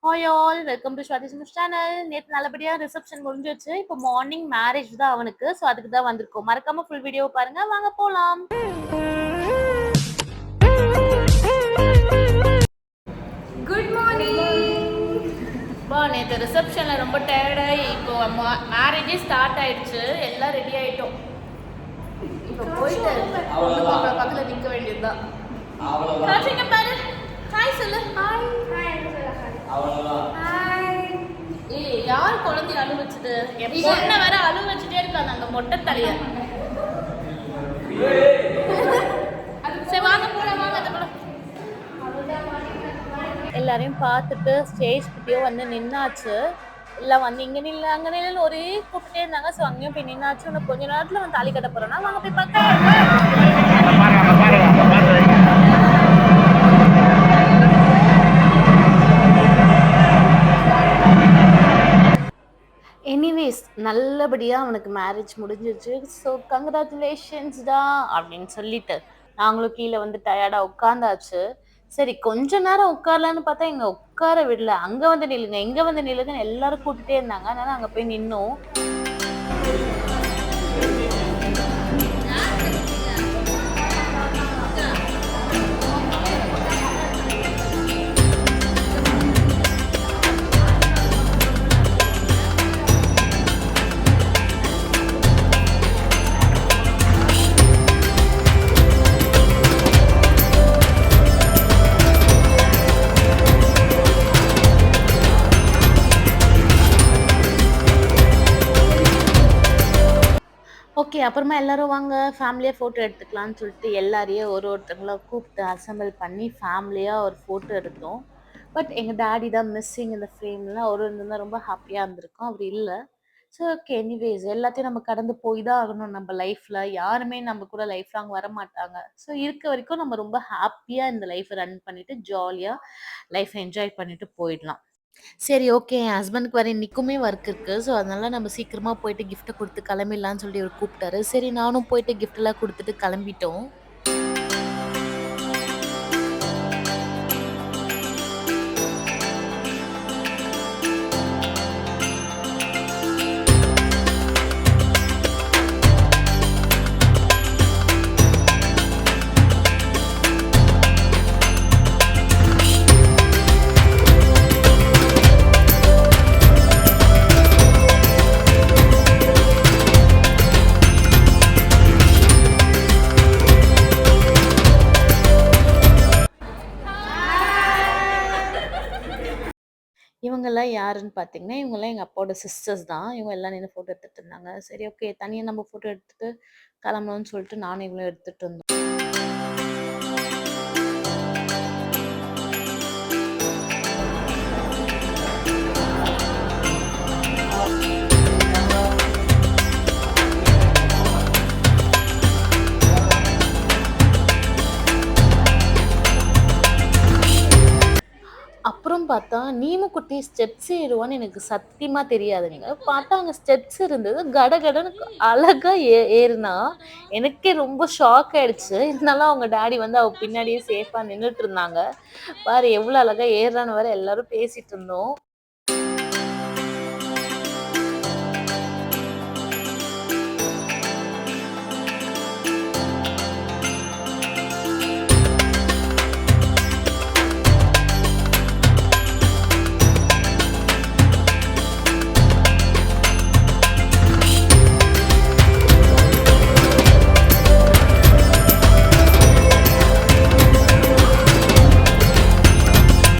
Hi all, welcome to Swathi Sumesh channel. நேற்று நல்லபடியாக reception முடிஞ்சிருச்சு. இப்போ மார்னிங் மேரேஜ் தான் அவனுக்கு. ஸோ அதுக்கு தான் வந்திருக்கோம். மறக்காம ஃபுல் வீடியோ பாருங்க. வாங்க போலாம். Good morning. நேற்று ரிசப்ஷனில் ரொம்ப டயர்டாகி இப்போ மேரேஜே ஸ்டார்ட் ஆயிடுச்சு. எல்லாம் ரெடி ஆகிட்டோம். இப்போ போயிட்டு பக்கத்தில் நிற்க வேண்டியதுதான். பாரு, ஹாய் சொல்லு. ஹாய். ஏய், யார் குழந்தைய அழு வச்சது? பொண்ணை வேற அழு வச்சுட்டே இருக்காங்க அந்த மொட்டை தலைய. சரி வாங்க போலாம், வாங்க அந்த போலாம். எல்லாரையும் பார்த்துட்டு ஸ்டேஜ் கிட்டேயோ வந்து நின்னாச்சு. எல்லாம் வந்து இங்கே நில்ல அங்கே நில்லுன்னு ஒரே கூப்பிட்டே இருந்தாங்க. ஸோ அங்கேயும் போய் நின்னாச்சு. இன்னும் கொஞ்ச நேரத்தில் வந்து தாலி கட்ட போகிறோன்னா வாங்க போய் பார்க்க. எனிவேஸ் நல்லபடியாக அவனுக்கு மேரேஜ் முடிஞ்சிருச்சு. ஸோ கங்க்ராச்சுலேஷன்ஸ்டா அப்படின்னு சொல்லிட்டு நாங்களும் கீழே வந்து டயர்டாக உட்காந்தாச்சு. சரி கொஞ்ச நேரம் உட்காரலான்னு பார்த்தா இங்கே உட்கார விடல. அங்கே வந்து நில்லுங்க, இங்கே வந்து நில்லுங்கன்னு எல்லாரும் கூப்பிட்டுட்டே இருந்தாங்க. அதனால அங்கே போய் நின்னோம். ஓகே, அப்புறமா எல்லாரும் வாங்க ஃபேமிலியாக ஃபோட்டோ எடுத்துக்கலாம்னு சொல்லிட்டு எல்லாரையும் ஒருத்தங்களா கூப்பிட்டு அசம்பிள் பண்ணி ஃபேமிலியாக ஒரு ஃபோட்டோ எடுத்தோம். பட் எங்கள் டாடி தான் மிஸ்ஸிங் இந்த ஃப்ரேமில். அவர் இருந்தால் ரொம்ப ஹாப்பியாக இருந்திருக்கும், அவர் இல்லை. ஸோ ஓகே, எனிவேஸ் எல்லாத்தையும் நம்ம கடந்து போய் தான் ஆகணும். நம்ம லைஃப்பில் யாருமே நம்ம கூட லைஃப் லாங் வர மாட்டாங்க. ஸோ இருக்க வரைக்கும் நம்ம ரொம்ப ஹாப்பியாக இந்த லைஃப்பை ரன் பண்ணிவிட்டு ஜாலியாக லைஃப்பை என்ஜாய் பண்ணிவிட்டு போயிடலாம். சரி ஓகே, என் ஹஸ்பண்டுக்கு வேற இன்னைக்குமே ஒர்க் இருக்கு. ஸோ அதனால நம்ம சீக்கிரமா போயிட்டு கிஃப்ட்ட குடுத்து கிளம்பிடலான்னு சொல்லி அவரு கூப்பிட்டாரு. சரி நானும் போயிட்டு கிஃப்ட்லாம் குடுத்துட்டு கிளம்பிட்டோம். இவங்கெல்லாம் யாருன்னு பார்த்தீங்கன்னா, இவங்கெல்லாம் எங்க அப்பாவோட சிஸ்டர்ஸ் தான். இவங்க எல்லாம் நின்னு ஃபோட்டோ எடுத்துட்டு இருந்தாங்க. சரி ஓகே, தனியா நம்ம ஃபோட்டோ எடுத்துட்டு கிளம்பலாம்னு சொல்லிட்டு நானும் இவங்களும் எடுத்துட்டு இருந்தோம். அப்புறம் பார்த்தா நீமுக்குட்டி ஸ்டெப்ஸ் ஏறுவான்னு எனக்கு சத்தியமா தெரியாதுங்க. பார்த்தா அங்க ஸ்டெப்ஸ் இருந்தது. கடகடன்னு அழகா ஏறுனா. எனக்கே ரொம்ப ஷாக் ஆயிடுச்சு. இருந்தாலும் அவங்க டாடி வந்து அவ பின்னாடியே சேஃபா நின்னுட்டு இருந்தாங்க. பாரு எவ்வளோ அழகா ஏறுறான்னு வேற எல்லாரும் பேசிட்டு இருந்தோம்.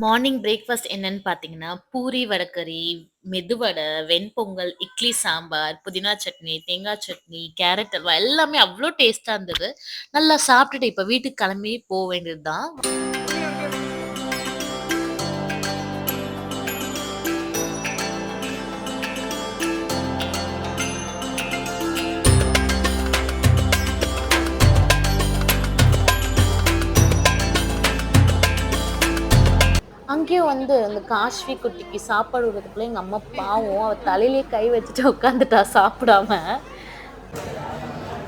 மார்னிங் பிரேக்ஃபாஸ்ட் என்னன்னு பார்த்தீங்கன்னா, பூரி வடகறி, மெதுவடை, வெண்பொங்கல், இட்லி சாம்பார், புதினா சட்னி, தேங்காய் சட்னி, கேரட் அல்வா எல்லாமே அவ்ளோ டேஸ்ட்டா இருந்தது. நல்லா சாப்பிட்டுட்டு இப்ப வீட்டுக்கு கிளம்பி வேண்டியது தான். அங்கேயும் வந்து அந்த காஷ்வி குட்டிக்கு சாப்பாடு விடுறதுக்குள்ள எங்க அம்மா பாவம், அவ தலையிலேயே கை வச்சுட்டு உட்காந்துட்டா சாப்பிடாம.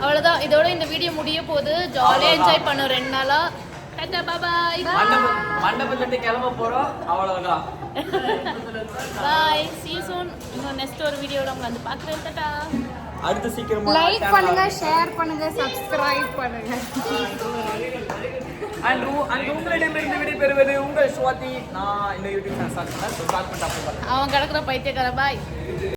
அவ்வளவுதான், இதோட இந்த வீடியோ முடிய போகுது. ஜாலியா என்ஜாய் பண்ணோம் 2 நாளா. டாடா பாய். மண்டபத்துக்கு கிளம்ப போறோம், அவ்வளவுதான். பாய் see you soon இன்னும் நெக்ஸ்ட் ஒரு வீடியோல உங்களை வந்து பார்க்குறேன் டாடா அடுத்து சீக்கிரமா லைக் பண்ணுங்க ஷேர் பண்ணுங்க சப்ஸ்கிரைப் பண்ணுங்க அண்ட் உங்களிடமிருந்து விடைபெறுவது உங்கள் ஸ்வாதி நான் இந்த யூடியூப் சேனல் ஸ்டார்ட் பண்ணேன் அவன் கிடக்குற பைத்தியக்கார பாய்